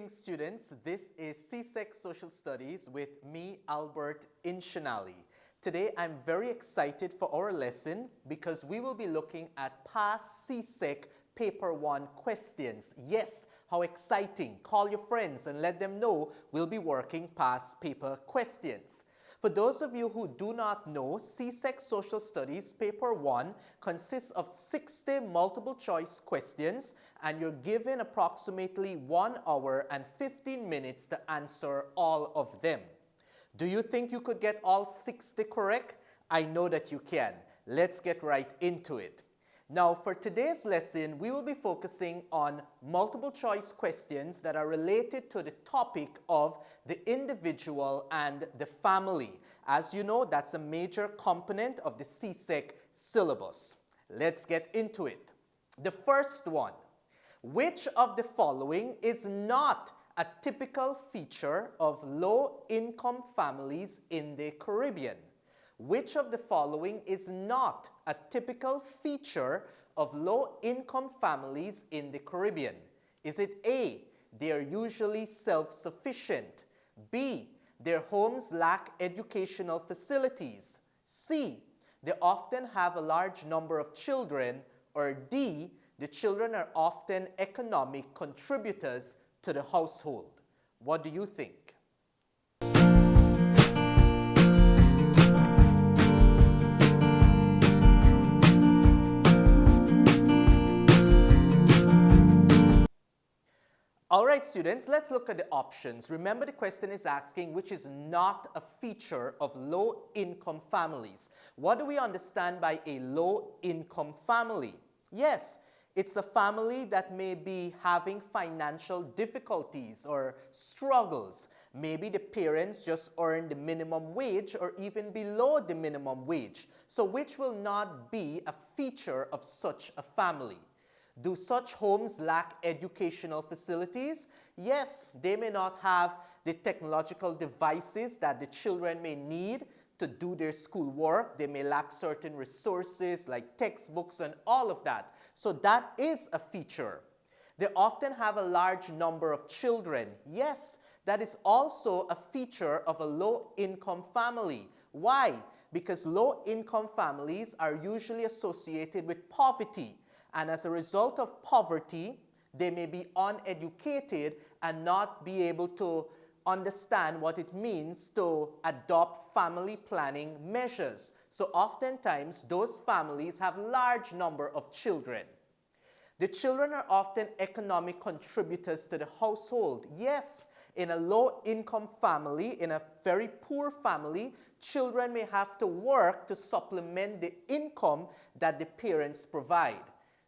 Greetings, students. This is CSEC Social Studies with me, Albert Inshanali. Today, I'm very excited for our lesson because we will be looking at past CSEC Paper 1 questions. Yes, how exciting. Call your friends and let them know we'll be working past paper questions. For those of you who do not know, CSEC Social Studies Paper 1 consists of 60 multiple choice questions and you're given approximately 1 hour and 15 minutes to answer all of them. Do you think you could get all 60 correct? I know that you can. Let's get right into it. Now, for today's lesson, we will be focusing on multiple choice questions that are related to the topic of the individual and the family. As you know, that's a major component of the CSEC syllabus. Let's get into it. The first one, which of the following is not a typical feature of low-income families in the Caribbean? Which of the following is not a typical feature of low-income families in the Caribbean? Is it A, they are usually self-sufficient? B, their homes lack educational facilities? C, they often have a large number of children? Or D, the children are often economic contributors to the household? What do you think? All right, students, let's look at the options. Remember, the question is asking which is not a feature of low-income families. What do we understand by a low-income family? Yes, it's a family that may be having financial difficulties or struggles. Maybe the parents just earn the minimum wage or even below the minimum wage. So which will not be a feature of such a family? Do such homes lack educational facilities? Yes, they may not have the technological devices that the children may need to do their schoolwork. They may lack certain resources like textbooks and all of that. So that is a feature. They often have a large number of children. Yes, that is also a feature of a low-income family. Why? Because low-income families are usually associated with poverty. And as a result of poverty, they may be uneducated and not be able to understand what it means to adopt family planning measures. So oftentimes, those families have large number of children. The children are often economic contributors to the household. Yes, in a low-income family, in a very poor family, children may have to work to supplement the income that the parents provide.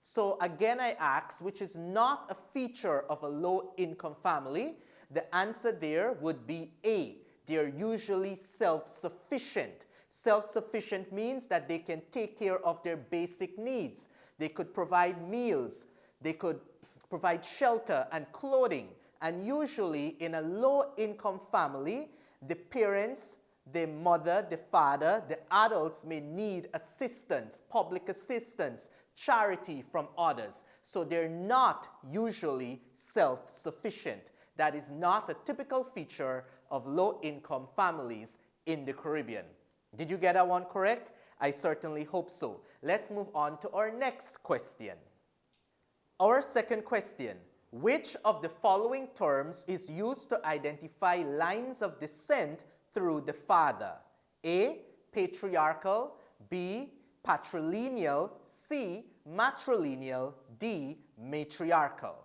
So again, I ask, which is not a feature of a low-income family? The answer there would be A. They are usually self-sufficient. Self-sufficient means that they can take care of their basic needs. They could provide meals. They could provide shelter and clothing. And usually in a low-income family, the parents, the mother, the father, the adults may need assistance, public assistance, charity from others. So they're not usually self-sufficient. That is not a typical feature of low-income families in the Caribbean. Did you get that one correct? I certainly hope so. Let's move on to our next question. Our second question. Which of the following terms is used to identify lines of descent through the father? A, patriarchal. B, patrilineal. C, matrilineal. D, matriarchal.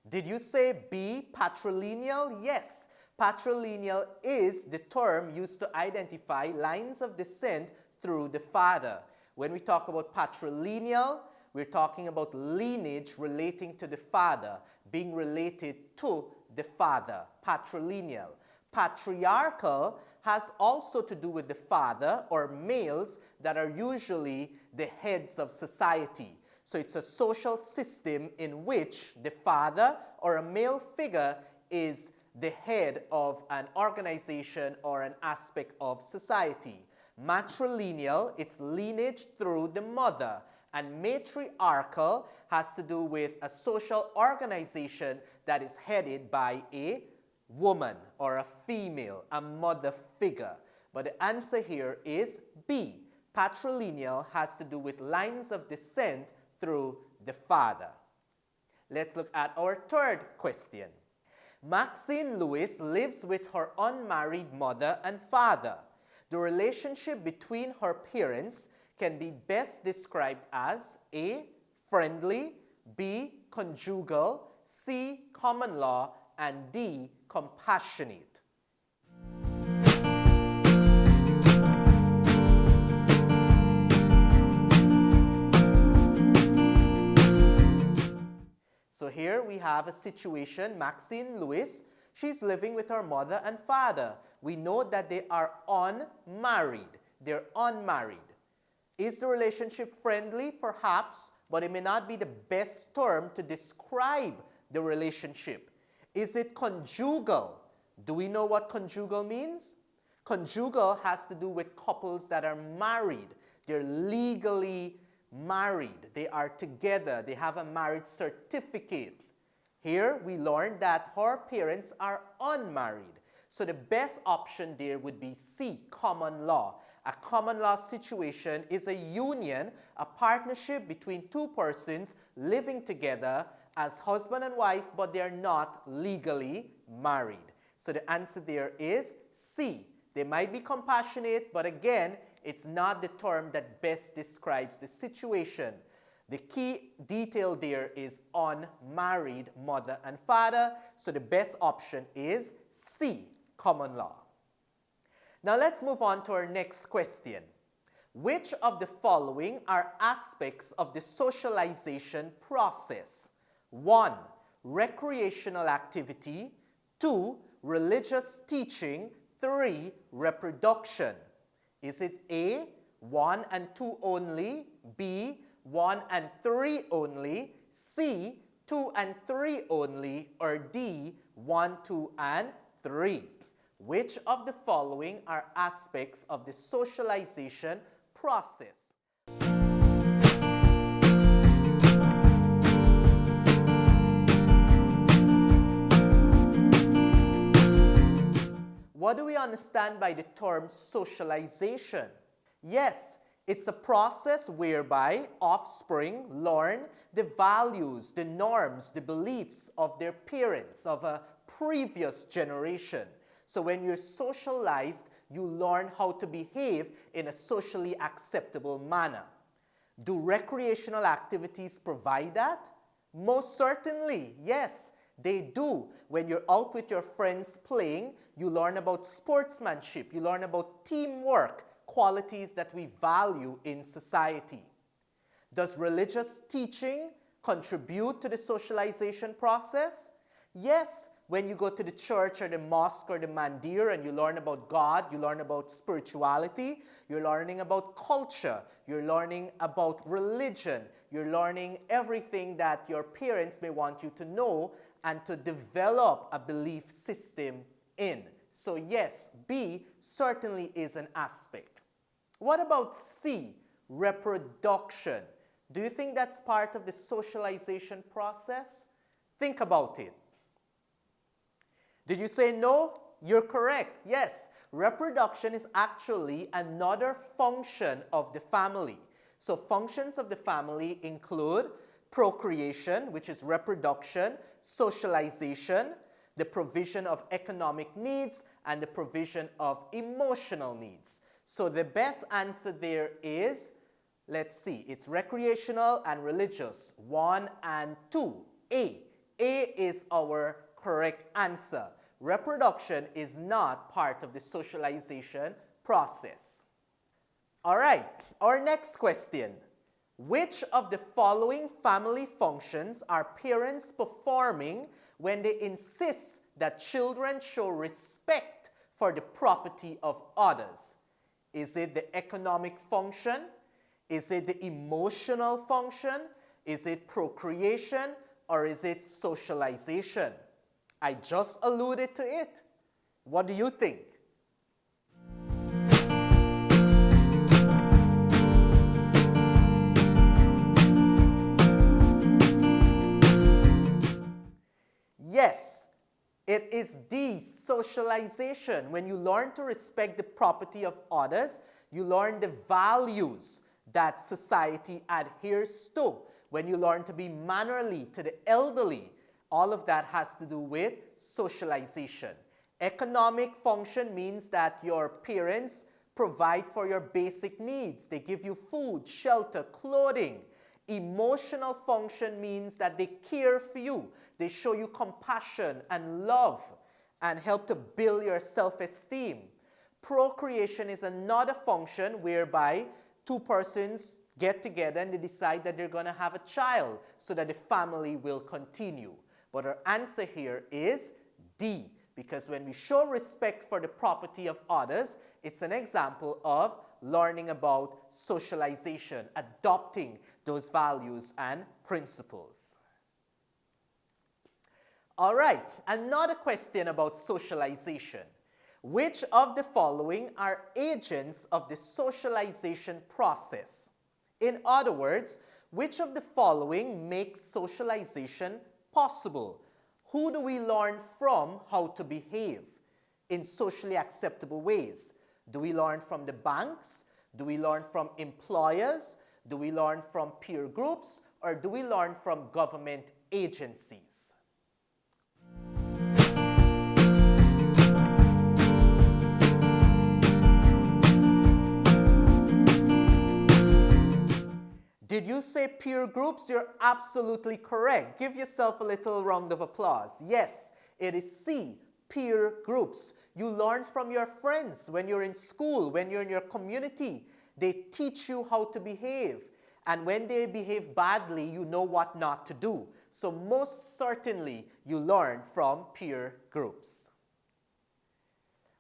Did you say B, patrilineal? Yes. Patrilineal is the term used to identify lines of descent through the father. When we talk about patrilineal, we're talking about lineage relating to the father, being related to the father, patrilineal. Patriarchal has also to do with the father or males that are usually the heads of society. So it's a social system in which the father or a male figure is the head of an organization or an aspect of society. Matrilineal, it's lineage through the mother. And matriarchal has to do with a social organization that is headed by a woman or a female, a mother figure. But the answer here is B. Patrilineal has to do with lines of descent through the father. Let's look at our third question. Maxine Lewis lives with her unmarried mother and father. The relationship between her parents can be best described as A. Friendly, B. Conjugal, C. Common law, and D. Compassionate. So here we have a situation, Maxine Lewis, she's living with her mother and father. We know that they are unmarried. They're unmarried. Is the relationship friendly? Perhaps, but it may not be the best term to describe the relationship. Is it conjugal? Do we know what conjugal means? Conjugal has to do with couples that are married. They're legally married. They are together. They have a marriage certificate. Here we learned that her parents are unmarried. So the best option there would be C, common law. A common law situation is a union, a partnership between two persons living together as husband and wife, but they are not legally married. So the answer there is C. They might be compassionate, but again, it's not the term that best describes the situation. The key detail there is unmarried mother and father, so the best option is C, common law. Now let's move on to our next question. Which of the following are aspects of the socialization process? 1. Recreational activity. 2. Religious teaching. 3. Reproduction. Is it A, 1 and 2 only, B, 1 and 3 only, C, 2 and 3 only, or D, 1, 2, and 3? Which of the following are aspects of the socialization process? What do we understand by the term socialization? Yes, it's a process whereby offspring learn the values, the norms, the beliefs of their parents, of a previous generation. So when you're socialized, you learn how to behave in a socially acceptable manner. Do recreational activities provide that? Most certainly, yes. They do. When you're out with your friends playing, you learn about sportsmanship, you learn about teamwork, qualities that we value in society. Does religious teaching contribute to the socialization process? Yes. When you go to the church or the mosque or the mandir and you learn about God, you learn about spirituality, you're learning about culture, you're learning about religion, you're learning everything that your parents may want you to know and to develop a belief system in. So yes, B certainly is an aspect. What about C, reproduction? Do you think that's part of the socialization process? Think about it. Did you say no? You're correct. Yes, reproduction is actually another function of the family. So functions of the family include procreation, which is reproduction, socialization, the provision of economic needs, and the provision of emotional needs. So the best answer there is, let's see, it's recreational and religious, 1 and 2, A. A is our correct answer. Reproduction is not part of the socialization process. All right, our next question. Which of the following family functions are parents performing when they insist that children show respect for the property of others? Is it the economic function? Is it the emotional function? Is it procreation? Or is it socialization? I just alluded to it. What do you think? Yes, it is D, socialization. When you learn to respect the property of others, you learn the values that society adheres to. When you learn to be mannerly to the elderly, all of that has to do with socialization. Economic function means that your parents provide for your basic needs. They give you food, shelter, clothing. Emotional function means that they care for you. They show you compassion and love and help to build your self-esteem. Procreation is another function whereby two persons get together and they decide that they're going to have a child so that the family will continue. But our answer here is D, because when we show respect for the property of others, it's an example of learning about socialization, adopting those values and principles. All right, another question about socialization. Which of the following are agents of the socialization process? In other words, which of the following makes socialization possible? Who do we learn from how to behave in socially acceptable ways? Do we learn from the banks? Do we learn from employers? Do we learn from peer groups? Or do we learn from government agencies? Did you say peer groups? You're absolutely correct. Give yourself a little round of applause. Yes, it is C, peer groups. You learn from your friends when you're in school, when you're in your community. They teach you how to behave. And when they behave badly, you know what not to do. So most certainly, you learn from peer groups.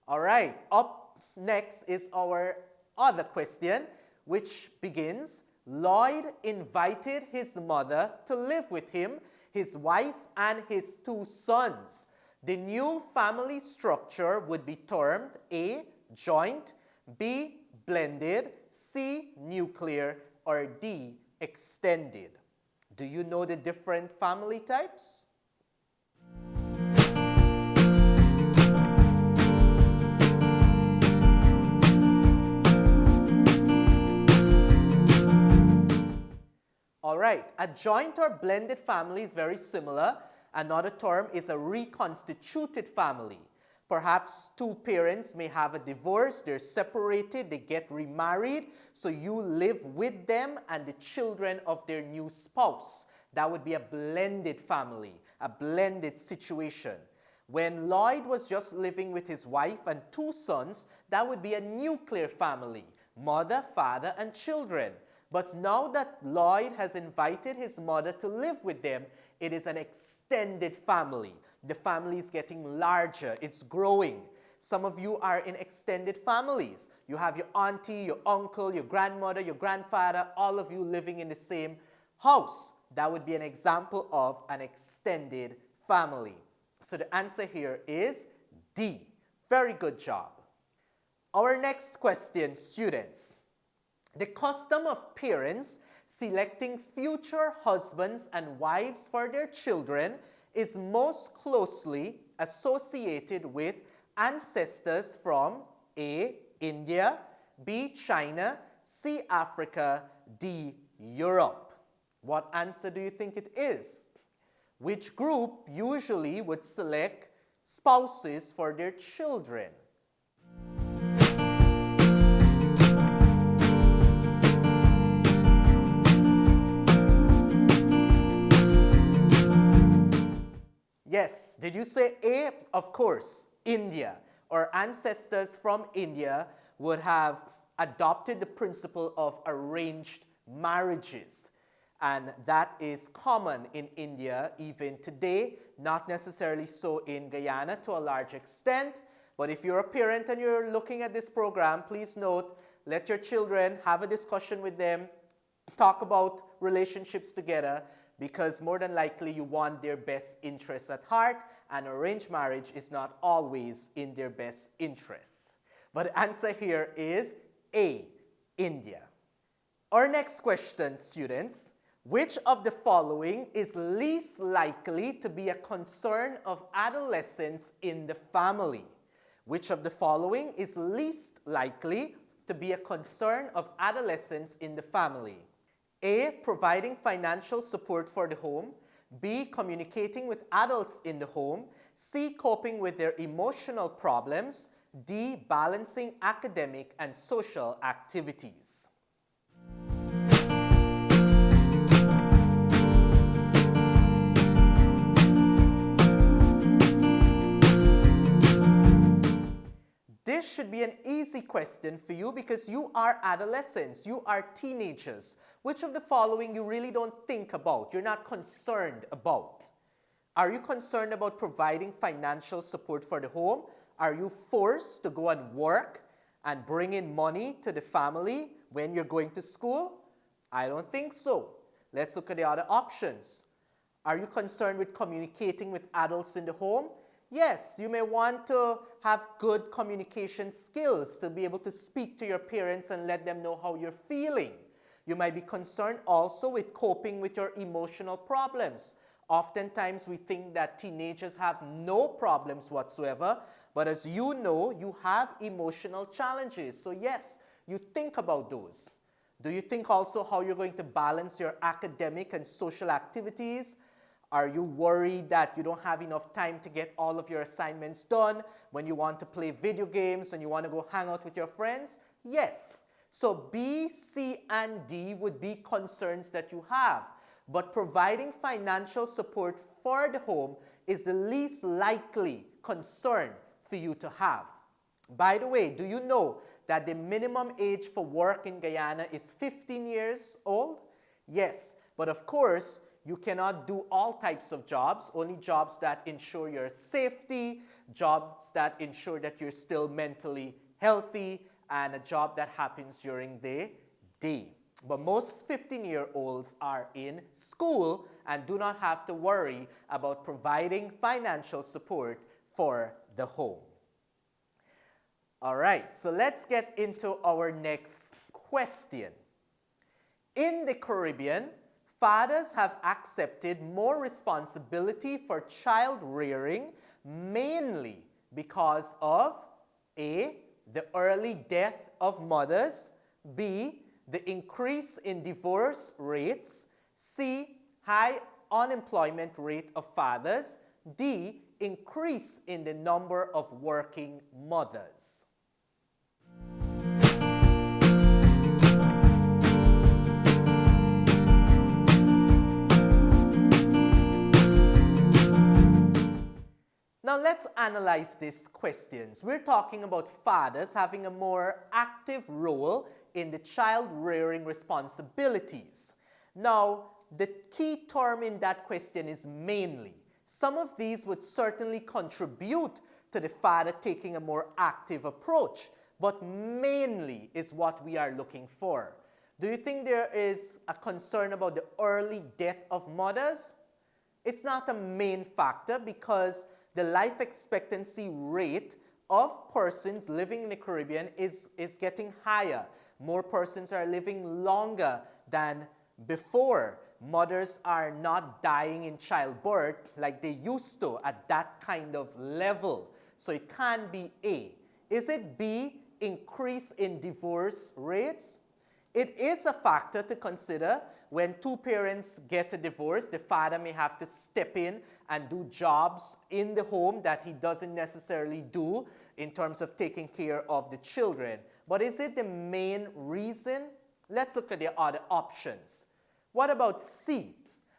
All right, up next is our other question, which begins, Lloyd invited his mother to live with him, his wife, and his 2 sons. The new family structure would be termed A, joint, B, blended, C, nuclear, or D, extended. Do you know the different family types? All right, a joint or blended family is very similar. Another term is a reconstituted family. Perhaps 2 parents may have a divorce, they're separated, they get remarried, so you live with them and the children of their new spouse. That would be a blended family, a blended situation. When Lloyd was just living with his wife and 2 sons, that would be a nuclear family, mother, father, and children. But now that Lloyd has invited his mother to live with them, it is an extended family. The family is getting larger, it's growing. Some of you are in extended families. You have your auntie, your uncle, your grandmother, your grandfather, all of you living in the same house. That would be an example of an extended family. So the answer here is D. Very good job. Our next question, students. The custom of parents selecting future husbands and wives for their children is most closely associated with ancestors from A, India, B, China, C, Africa, D, Europe. What answer do you think it is? Which group usually would select spouses for their children? Yes, did you say A? Of course, India. Our ancestors from India would have adopted the principle of arranged marriages. And that is common in India even today, not necessarily so in Guyana to a large extent. But if you're a parent and you're looking at this program, please note, let your children have a discussion with them, talk about relationships together, because more than likely you want their best interests at heart, and arranged marriage is not always in their best interests. But the answer here is A, India. Our next question, students. Which of the following is least likely to be a concern of adolescents in the family? Which of the following is least likely to be a concern of adolescents in the family? A, providing financial support for the home. B, communicating with adults in the home. C, coping with their emotional problems. D, balancing academic and social activities. This should be an easy question for you because you are adolescents, you are teenagers. Which of the following you really don't think about, you're not concerned about? Are you concerned about providing financial support for the home? Are you forced to go and work and bring in money to the family when you're going to school? I don't think so. Let's look at the other options. Are you concerned with communicating with adults in the home? Yes, you may want to have good communication skills to be able to speak to your parents and let them know how you're feeling. You might be concerned also with coping with your emotional problems. Oftentimes we think that teenagers have no problems whatsoever, but as you know, you have emotional challenges. So yes, you think about those. Do you think also how you're going to balance your academic and social activities? Are you worried that you don't have enough time to get all of your assignments done when you want to play video games and you want to go hang out with your friends? Yes. So B, C, and D would be concerns that you have. But providing financial support for the home is the least likely concern for you to have. By the way, do you know that the minimum age for work in Guyana is 15 years old? Yes, but of course, you cannot do all types of jobs, only jobs that ensure your safety, jobs that ensure that you're still mentally healthy, and a job that happens during the day. But most 15-year-olds are in school and do not have to worry about providing financial support for the home. All right, so let's get into our next question. In the Caribbean, fathers have accepted more responsibility for child rearing mainly because of A, the early death of mothers, B, the increase in divorce rates, C, high unemployment rate of fathers, D, increase in the number of working mothers. Now let's analyze these questions. We're talking about fathers having a more active role in the child rearing responsibilities. Now, the key term in that question is mainly. Some of these would certainly contribute to the father taking a more active approach, but mainly is what we are looking for. Do you think there is a concern about the early death of mothers? It's not a main factor because the life expectancy rate of persons living in the Caribbean is getting higher. More persons are living longer than before. Mothers are not dying in childbirth like they used to at that kind of level. So it can be A. Is it B, increase in divorce rates? It is a factor to consider. When two parents get a divorce, the father may have to step in and do jobs in the home that he doesn't necessarily do in terms of taking care of the children. But is it the main reason? Let's look at the other options. What about C,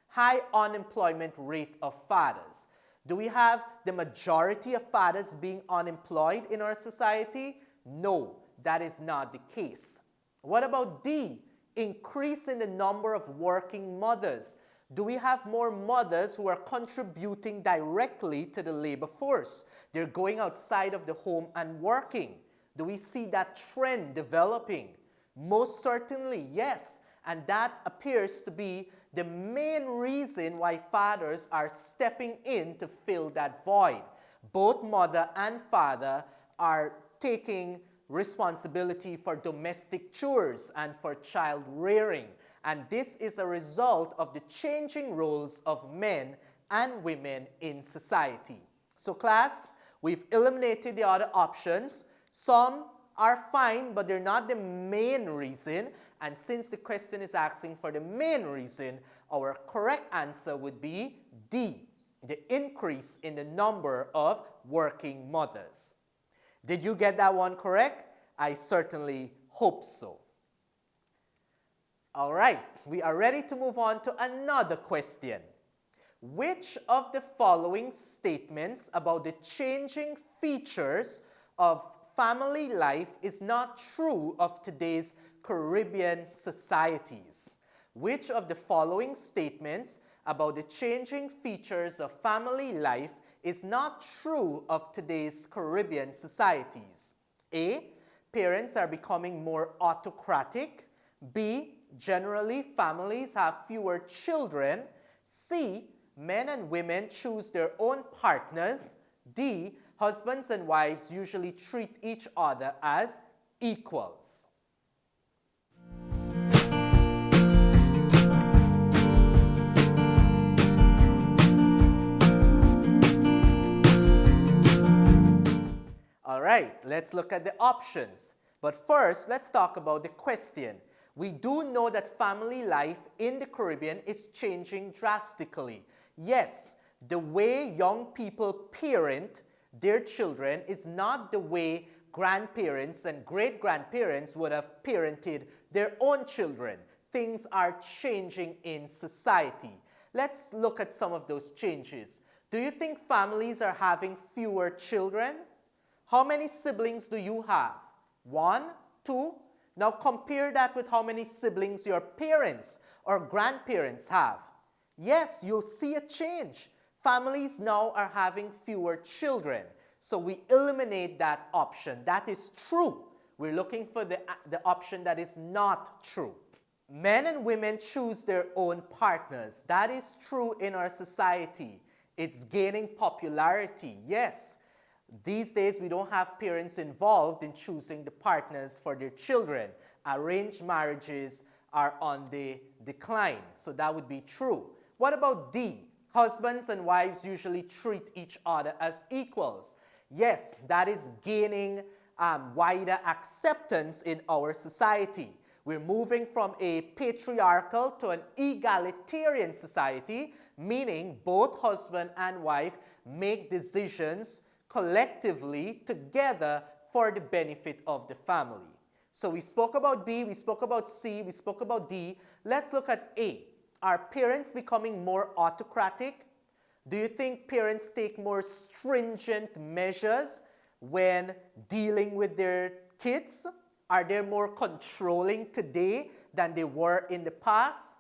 high unemployment rate of fathers? Do we have the majority of fathers being unemployed in our society? No, that is not the case. What about D, increase in the number of working mothers? Do we have more mothers who are contributing directly to the labor force? They're going outside of the home and working. Do we see that trend developing? Most certainly, yes. And that appears to be the main reason why fathers are stepping in to fill that void. Both mother and father are taking responsibility for domestic chores and for child rearing. And this is a result of the changing roles of men and women in society. So class, we've eliminated the other options. Some are fine, but they're not the main reason. And since the question is asking for the main reason, our correct answer would be D, the increase in the number of working mothers. Did you get that one correct? I certainly hope so. All right, we are ready to move on to another question. Which of the following statements about the changing features of family life is not true of today's Caribbean societies? Which of the following statements about the changing features of family life is not true of today's Caribbean societies? A, parents are becoming more autocratic. B, generally families have fewer children. C, men and women choose their own partners. D, husbands and wives usually treat each other as equals. All right, let's look at the options. But first, let's talk about the question. We do know that family life in the Caribbean is changing drastically. Yes, the way young people parent their children is not the way grandparents and great-grandparents would have parented their own children. Things are changing in society. Let's look at some of those changes. Do you think families are having fewer children? How many siblings do you have? 1, 2? Now compare that with how many siblings your parents or grandparents have. Yes, you'll see a change. Families now are having fewer children. So we eliminate that option. That is true. We're looking for the option that is not true. Men and women choose their own partners. That is true in our society. It's gaining popularity. Yes. These days, we don't have parents involved in choosing the partners for their children. Arranged marriages are on the decline, so that would be true. What about D? Husbands and wives usually treat each other as equals. Yes, that is gaining wider acceptance in our society. We're moving from a patriarchal to an egalitarian society, meaning both husband and wife make decisions collectively together for the benefit of the family. So we spoke about B, we spoke about C, we spoke about D. Let's look at A. Are parents becoming more autocratic? Do you think parents take more stringent measures when dealing with their kids? Are they more controlling today than they were in the past?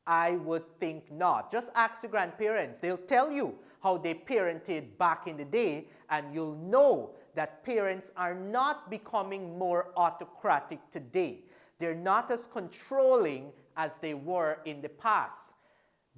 I would think not. Just ask your grandparents. They'll tell you how they parented back in the day, and you'll know that parents are not becoming more autocratic today. They're not as controlling as they were in the past.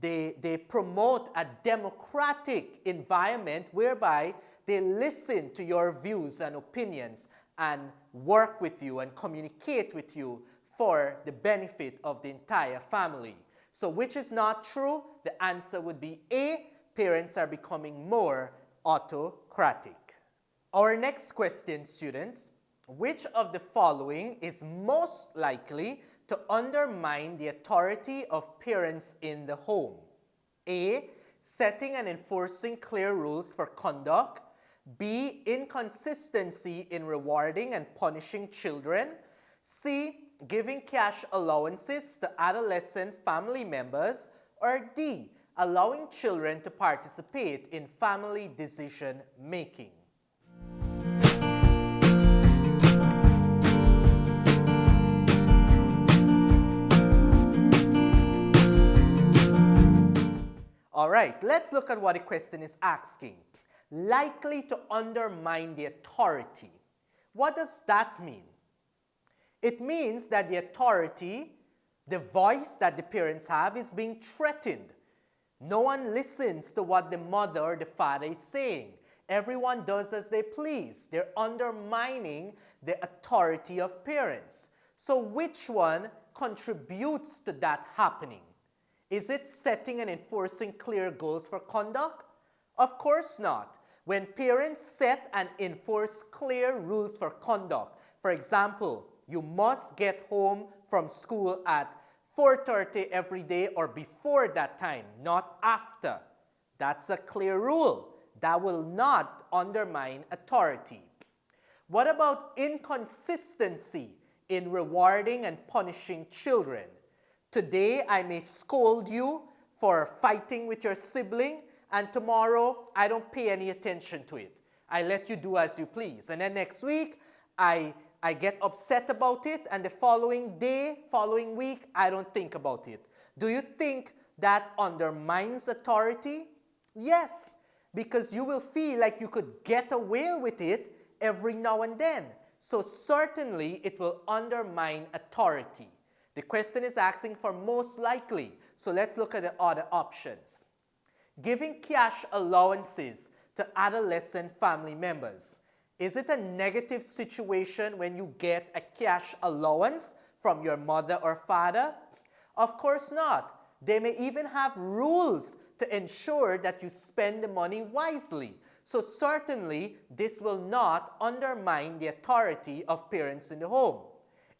They promote a democratic environment whereby they listen to your views and opinions and work with you and communicate with you for the benefit of the entire family. So which is not true? The answer would be A. Parents are becoming more autocratic. Our next question, students. Which of the following is most likely to undermine the authority of parents in the home? A. Setting and enforcing clear rules for conduct. B. Inconsistency in rewarding and punishing children. C. Giving cash allowances to adolescent family members. Or D. Allowing children to participate in family decision making. All right, let's look at what the question is asking. Likely to undermine the authority. What does that mean? It means that the authority The voice that the parents have is being threatened. No one listens to what the mother or the father is saying. Everyone does as they please. They're undermining the authority of parents. So which one contributes to that happening? Is it setting and enforcing clear goals for conduct? Of course not. When parents set and enforce clear rules for conduct, for example, you must get home from school at 4:30 every day or before that time, not after. That's a clear rule. That will not undermine authority. What about inconsistency in rewarding and punishing children? Today, I may scold you for fighting with your sibling, and tomorrow, I don't pay any attention to it. I let you do as you please. And then next week, I get upset about it, and the following day, following week, I don't think about it. Do you think that undermines authority? Yes, because you will feel like you could get away with it every now and then. So certainly, it will undermine authority. The question is asking for most likely. So let's look at the other options. Giving cash allowances to adolescent family members. Is it a negative situation when you get a cash allowance from your mother or father? Of course not. They may even have rules to ensure that you spend the money wisely. So certainly, this will not undermine the authority of parents in the home.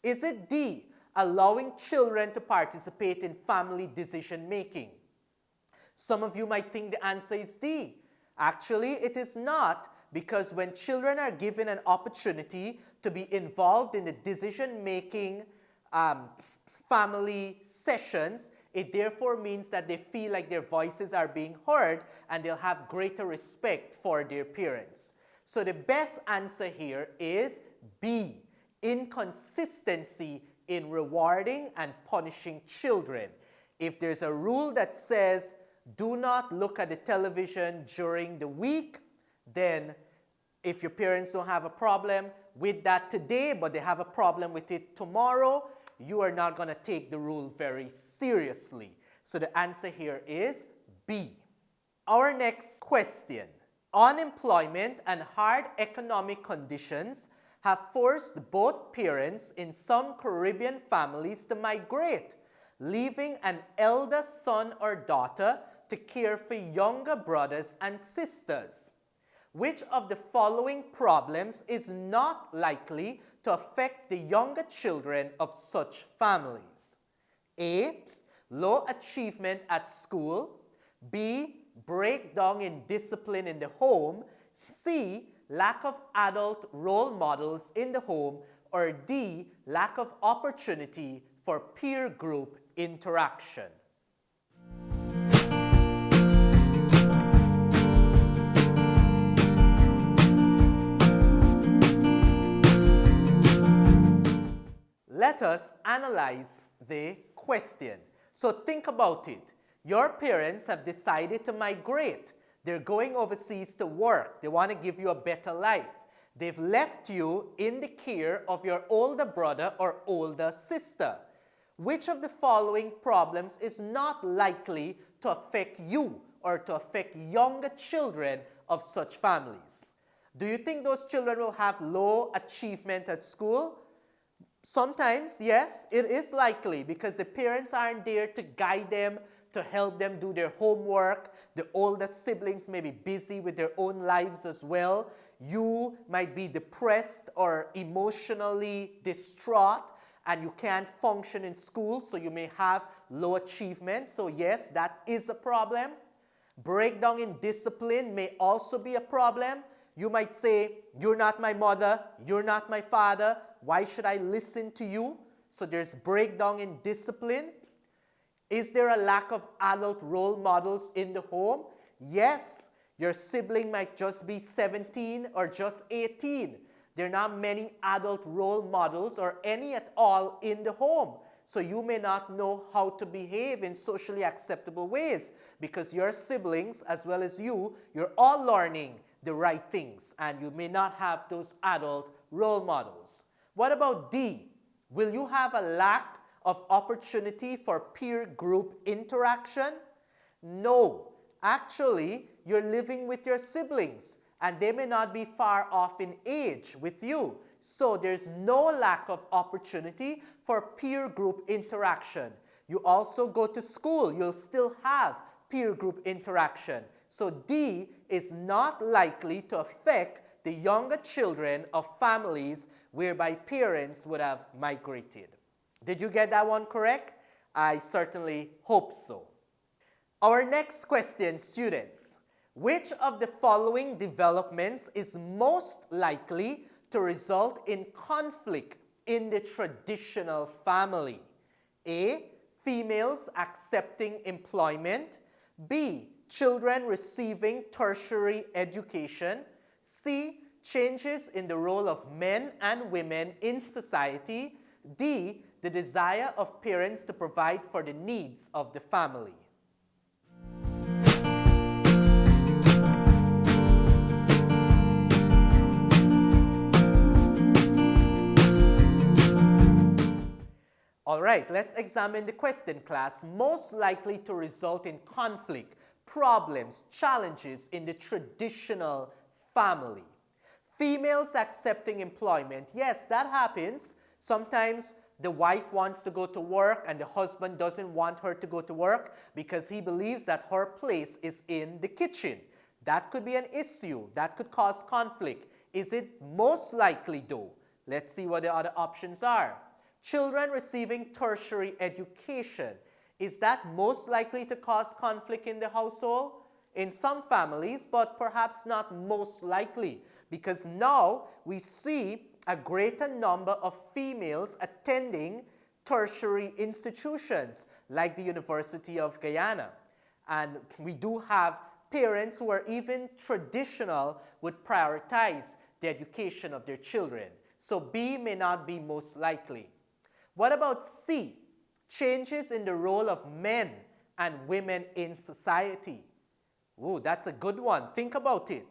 Is it D, allowing children to participate in family decision making? Some of you might think the answer is D. Actually, it is not, because when children are given an opportunity to be involved in the decision-making family sessions, it therefore means that they feel like their voices are being heard and they'll have greater respect for their parents. So the best answer here is B, inconsistency in rewarding and punishing children. If there's a rule that says, do not look at the television during the week, then if your parents don't have a problem with that today, but they have a problem with it tomorrow, you are not going to take the rule very seriously. So the answer here is B. Our next question. Unemployment and hard economic conditions have forced both parents in some Caribbean families to migrate, leaving an elder son or daughter to care for younger brothers and sisters. Which of the following problems is not likely to affect the younger children of such families? A, low achievement at school. B, breakdown in discipline in the home. C, lack of adult role models in the home. Or D, lack of opportunity for peer group interaction. Let us analyze the question. So think about it. Your parents have decided to migrate. They're going overseas to work. They want to give you a better life. They've left you in the care of your older brother or older sister. Which of the following problems is not likely to affect you or to affect younger children of such families? Do you think those children will have low achievement at school? Sometimes, yes, it is likely because the parents aren't there to guide them, to help them do their homework. The older siblings may be busy with their own lives as well. You might be depressed or emotionally distraught and you can't function in school, so you may have low achievement. So yes, that is a problem. Breakdown in discipline may also be a problem. You might say, you're not my mother, you're not my father, why should I listen to you? So there's breakdown in discipline. Is there a lack of adult role models in the home? Yes, your sibling might just be 17 or just 18. There are not many adult role models or any at all in the home. So you may not know how to behave in socially acceptable ways because your siblings, as well as you're all learning the right things and you may not have those adult role models. What about D? Will you have a lack of opportunity for peer group interaction? No. Actually, you're living with your siblings, and they may not be far off in age with you. So there's no lack of opportunity for peer group interaction. You also go to school, you'll still have peer group interaction. So D is not likely to affect the younger children of families whereby parents would have migrated. Did you get that one correct? I certainly hope so. Our next question, students. Which of the following developments is most likely to result in conflict in the traditional family? A, females accepting employment. B, children receiving tertiary education. C, changes in the role of men and women in society. D, the desire of parents to provide for the needs of the family. All right, let's examine the question, class. Most likely to result in conflict, problems, challenges in the traditional family. Females accepting employment. Yes, that happens. Sometimes the wife wants to go to work and the husband doesn't want her to go to work because he believes that her place is in the kitchen. That could be an issue. That could cause conflict. Is it most likely though? Let's see what the other options are. Children receiving tertiary education. Is that most likely to cause conflict in the household? In some families, but perhaps not most likely, because now we see a greater number of females attending tertiary institutions like the University of Guyana. And we do have parents who are even traditional would prioritize the education of their children. So B may not be most likely. What about C? Changes in the role of men and women in society. Ooh, that's a good one. Think about it.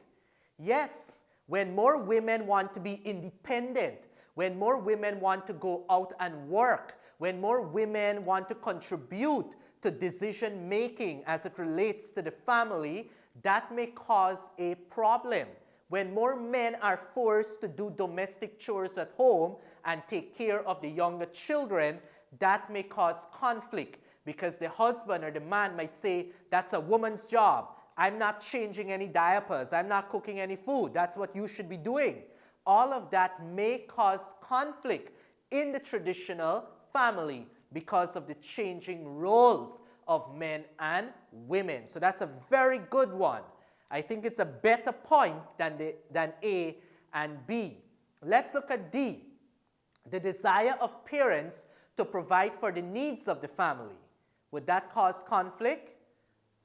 Yes, when more women want to be independent, when more women want to go out and work, when more women want to contribute to decision making as it relates to the family, that may cause a problem. When more men are forced to do domestic chores at home and take care of the younger children, that may cause conflict because the husband or the man might say, that's a woman's job. I'm not changing any diapers. I'm not cooking any food. That's what you should be doing. All of that may cause conflict in the traditional family because of the changing roles of men and women. So that's a very good one. I think it's a better point than A and B. Let's look at D. The desire of parents to provide for the needs of the family. Would that cause conflict?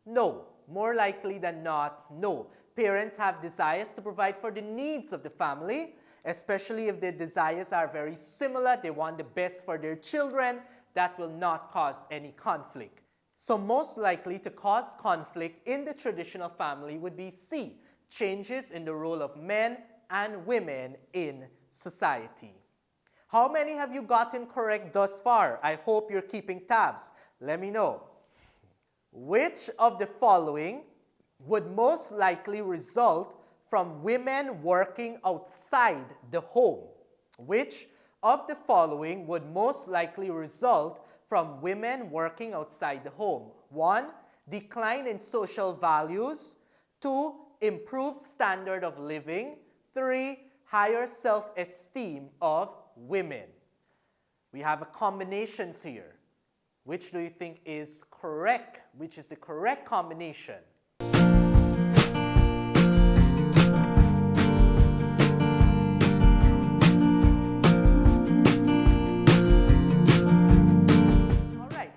No. More likely than not, no. Parents have desires to provide for the needs of the family, especially if their desires are very similar. They want the best for their children. That will not cause any conflict. So most likely to cause conflict in the traditional family would be C, changes in the role of men and women in society. How many have you gotten correct thus far? I hope you're keeping tabs. Let me know. Which of the following would most likely result from women working outside the home? Which of the following would most likely result from women working outside the home? 1, decline in social values. 2, improved standard of living. 3, higher self-esteem of women. We have a combinations here. Which do you think is correct? Which is the correct combination?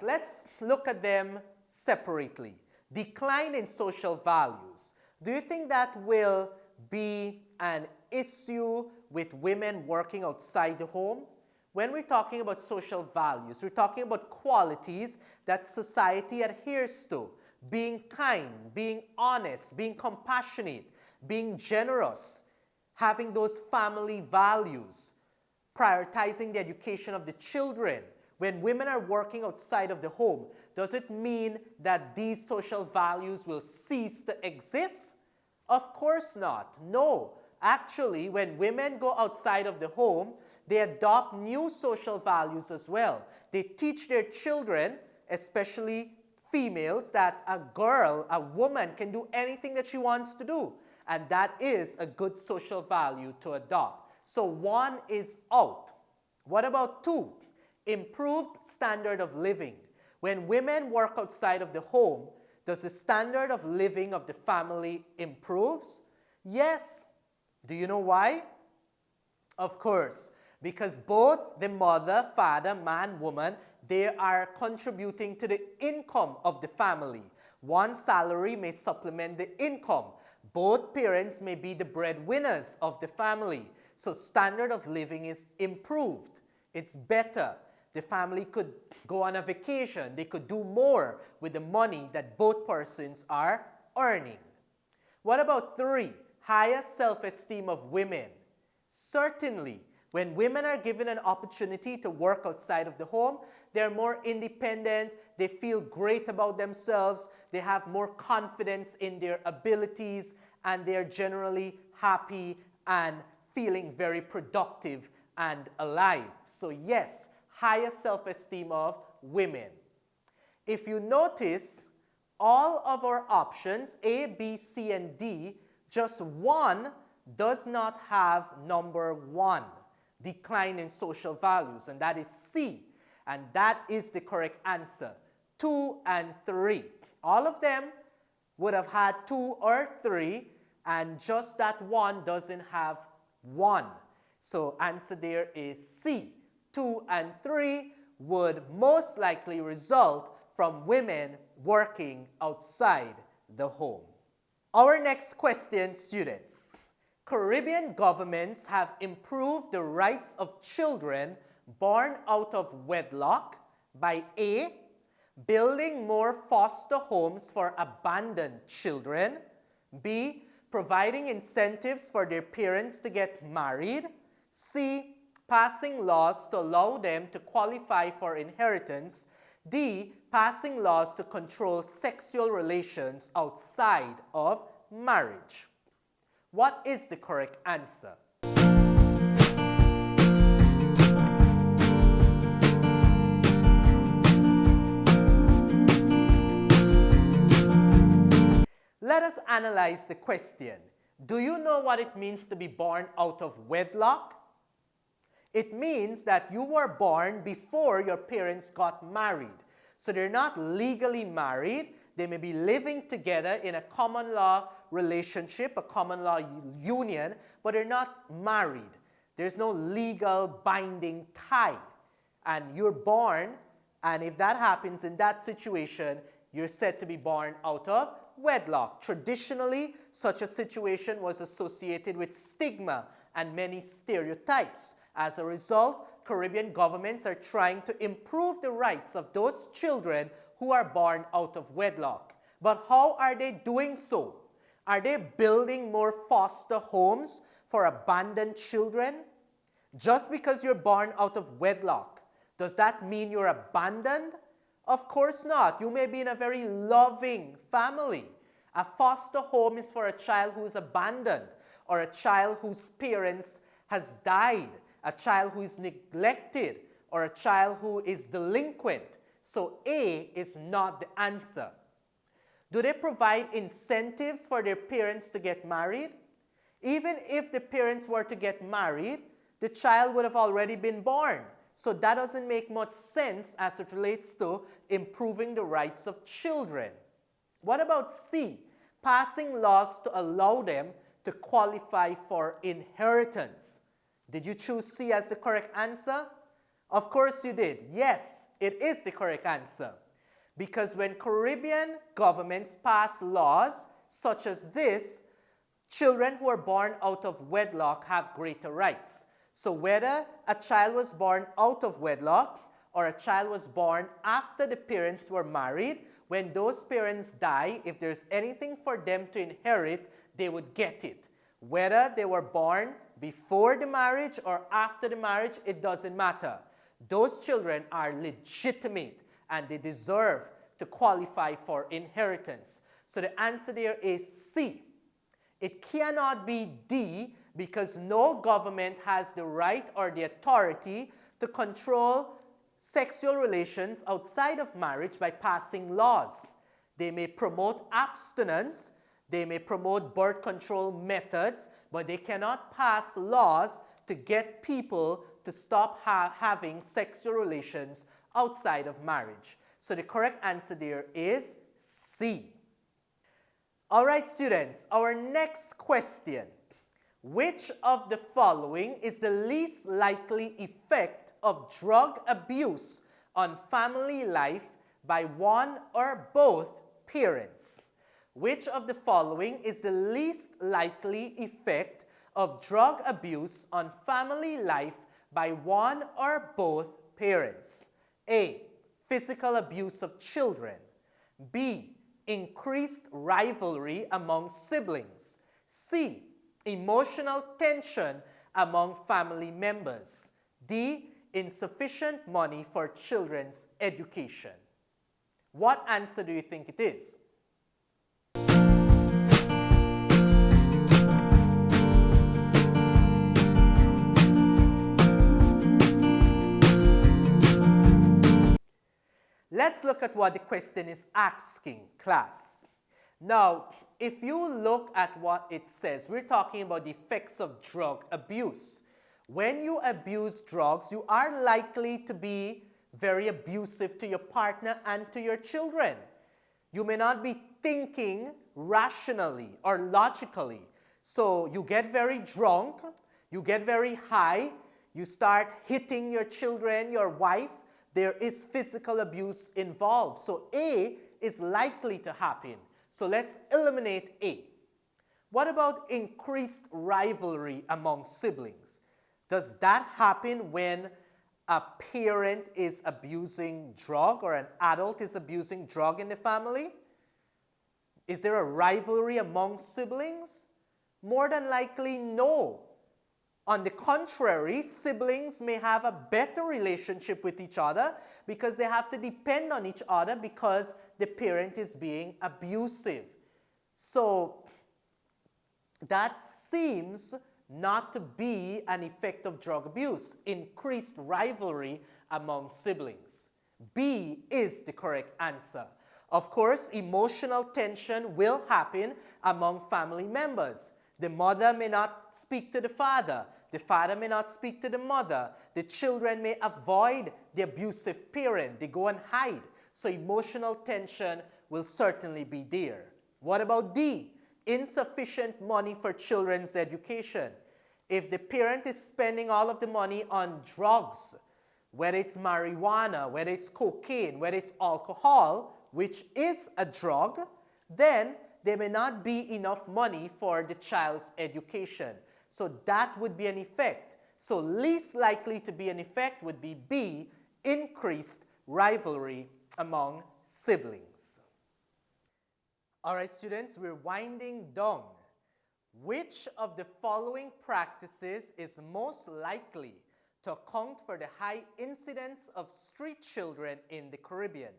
Let's look at them separately. Decline in social values. Do you think that will be an issue with women working outside the home? When we're talking about social values, we're talking about qualities that society adheres to. Being kind, being honest, being compassionate, being generous, having those family values, prioritizing the education of the children. when women are working outside of the home, does it mean that these social values will cease to exist? Of course not. No. Actually, when women go outside of the home, they adopt new social values as well. They teach their children, especially females, that a girl, a woman, can do anything that she wants to do. And that is a good social value to adopt. So 1 is out. What about 2? Improved standard of living. When women work outside of the home, does the standard of living of the family improves? Yes. Do you know why? Of course, because both the mother, father, man, woman, they are contributing to the income of the family. One salary may supplement the income. Both parents may be the breadwinners of the family. So standard of living is improved. It's better. The family could go on a vacation. They could do more with the money that both persons are earning. What about 3? Higher self-esteem of women. Certainly, when women are given an opportunity to work outside of the home, they're more independent, they feel great about themselves, they have more confidence in their abilities, and they're generally happy and feeling very productive and alive. So yes, higher self-esteem of women. If you notice, all of our options, A, B, C, and D, just 1 does not have number 1, decline in social values, and that is C. And that is the correct answer. 2 and 3. All of them would have had 2 or 3, and just that 1 doesn't have 1. So answer there is C. 2 and 3 would most likely result from women working outside the home. Our next question, students. Caribbean governments have improved the rights of children born out of wedlock by A, building more foster homes for abandoned children, B, providing incentives for their parents to get married, C, passing laws to allow them to qualify for inheritance, D, passing laws to control sexual relations outside of marriage. What is the correct answer? Let us analyze the question. Do you know what it means to be born out of wedlock? It means that you were born before your parents got married. So they're not legally married. They may be living together in a common law relationship, a common law union, but they're not married. There's no legal binding tie. And you're born, and if that happens in that situation, you're said to be born out of wedlock. Traditionally, such a situation was associated with stigma and many stereotypes. As a result, Caribbean governments are trying to improve the rights of those children who are born out of wedlock. But how are they doing so? Are they building more foster homes for abandoned children? Just because you're born out of wedlock, does that mean you're abandoned? Of course not. You may be in a very loving family. A foster home is for a child who is abandoned, or a child whose parents has died, a child who is neglected, or a child who is delinquent. So A is not the answer. Do they provide incentives for their parents to get married? Even if the parents were to get married, the child would have already been born. So that doesn't make much sense as it relates to improving the rights of children. What about C? Passing laws to allow them to qualify for inheritance. Did you choose C as the correct answer? Of course you did. Yes, it is the correct answer. Because when Caribbean governments pass laws such as this, children who are born out of wedlock have greater rights. So whether a child was born out of wedlock or a child was born after the parents were married, when those parents die, if there's anything for them to inherit, they would get it. Whether they were born before the marriage or after the marriage, it doesn't matter. those children are legitimate and they deserve to qualify for inheritance. So the answer there is C. It cannot be D because no government has the right or the authority to control sexual relations outside of marriage by passing laws. They may promote abstinence, they may promote birth control methods, but they cannot pass laws to get people to stop having sexual relations outside of marriage. So the correct answer there is C. All right, students, our next question. Which of the following is the least likely effect of drug abuse on family life by one or both parents? Which of the following is the least likely effect of drug abuse on family life by one or both parents? A. Physical abuse of children. B. Increased rivalry among siblings. C. Emotional tension among family members. D. Insufficient money for children's education. What answer do you think it is? Let's look at what the question is asking, class. Now, if you look at what it says, we're talking about the effects of drug abuse. When you abuse drugs, you are likely to be very abusive to your partner and to your children. You may not be thinking rationally or logically. So you get very drunk, you get very high, you start hitting your children, your wife. There is physical abuse involved. So A is likely to happen. So let's eliminate A. What about increased rivalry among siblings? Does that happen when a parent is abusing drug or an adult is abusing drug in the family? Is there a rivalry among siblings? More than likely, no. On the contrary, siblings may have a better relationship with each other because they have to depend on each other because the parent is being abusive. So that seems not to be an effect of drug abuse, increased rivalry among siblings. B is the correct answer. Of course, emotional tension will happen among family members. The mother may not speak to the father may not speak to the mother. The children may avoid the abusive parent. They go and hide. So emotional tension will certainly be there. What about D? Insufficient money for children's education. If the parent is spending all of the money on drugs, whether it's marijuana, whether it's cocaine, whether it's alcohol, which is a drug, then there may not be enough money for the child's education. So that would be an effect. So least likely to be an effect would be B, increased rivalry among siblings. All right, students, we're winding down. Which of the following practices is most likely to account for the high incidence of street children in the Caribbean?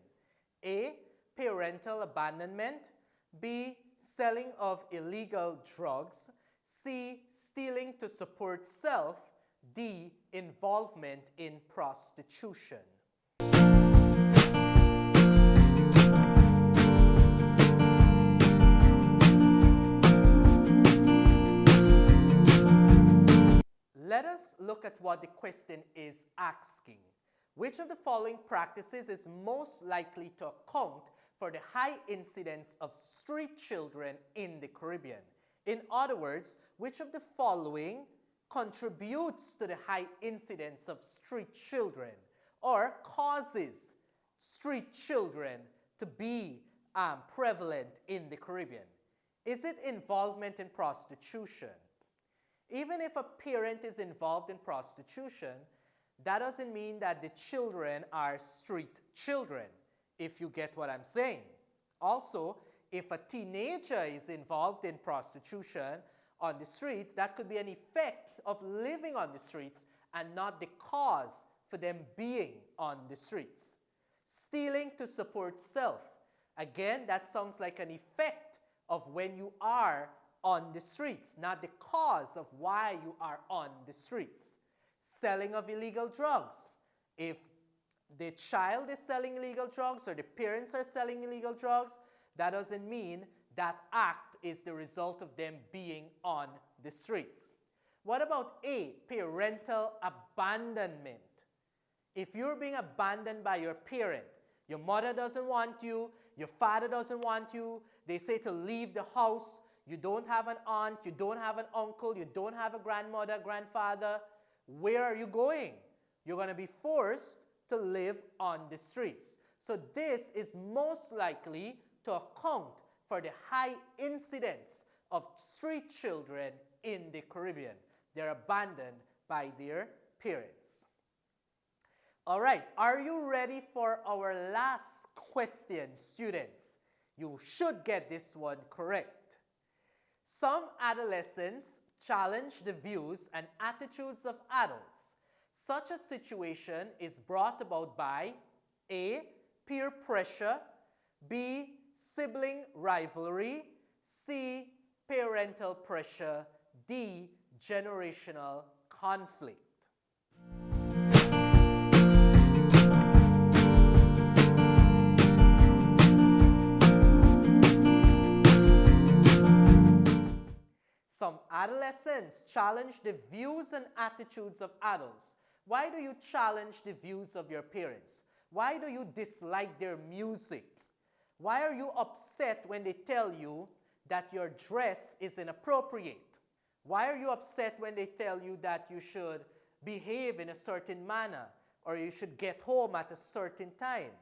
A, parental abandonment. B, selling of illegal drugs. C, stealing to support self. D, involvement in prostitution. Let us look at what the question is asking. Which of the following practices is most likely to account for the high incidence of street children in the Caribbean? In other words, which of the following contributes to the high incidence of street children or causes street children to be prevalent in the Caribbean? Is it involvement in prostitution? Even if a parent is involved in prostitution, that doesn't mean that the children are street children, if you get what I'm saying. Also, if a teenager is involved in prostitution on the streets, that could be an effect of living on the streets and not the cause for them being on the streets. Stealing to support self. Again, that sounds like an effect of when you are on the streets, not the cause of why you are on the streets. Selling of illegal drugs. If the child is selling illegal drugs or the parents are selling illegal drugs, that doesn't mean that act is the result of them being on the streets. What about A, parental abandonment? If you're being abandoned by your parent, your mother doesn't want you, your father doesn't want you, they say to leave the house, you don't have an aunt, you don't have an uncle, you don't have a grandmother, grandfather, where are you going? You're going to be forced to live on the streets. So this is most likely to account for the high incidence of street children in the Caribbean. They're abandoned by their parents. All right, are you ready for our last question, students? You should get this one correct. Some adolescents challenge the views and attitudes of adults. Such a situation is brought about by A, peer pressure, B, sibling rivalry, C, parental pressure, D, generational conflict. Some adolescents challenge the views and attitudes of adults. Why do you challenge the views of your parents? Why do you dislike their music? Why are you upset when they tell you that your dress is inappropriate? Why are you upset when they tell you that you should behave in a certain manner or you should get home at a certain time?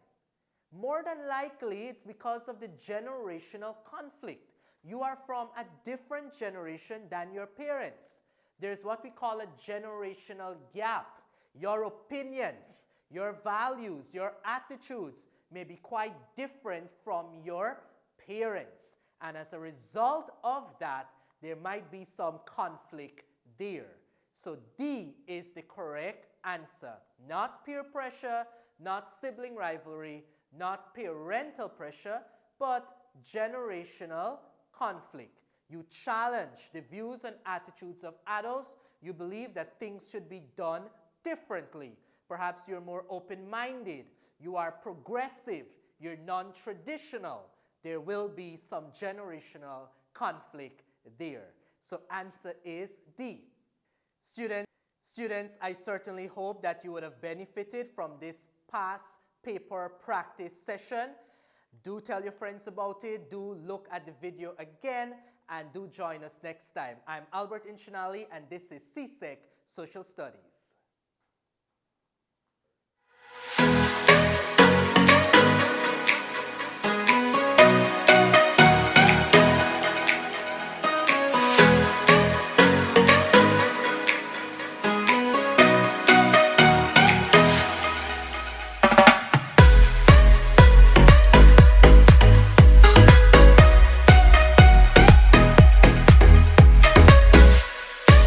More than likely, it's because of the generational conflict. You are from a different generation than your parents. There's what we call a generational gap. Your opinions, your values, your attitudes may be quite different from your parents. And as a result of that, there might be some conflict there. So D is the correct answer. Not peer pressure, not sibling rivalry, not parental pressure, but generational conflict. You challenge the views and attitudes of adults. You believe that things should be done differently. Perhaps you're more open-minded. You are progressive. You're non-traditional. There will be some generational conflict there. So answer is D. Students, I certainly hope that you would have benefited from this past paper practice session. Do tell your friends about it. Do look at the video again and do join us next time. I'm Albert Inchinali and this is CSEC Social Studies.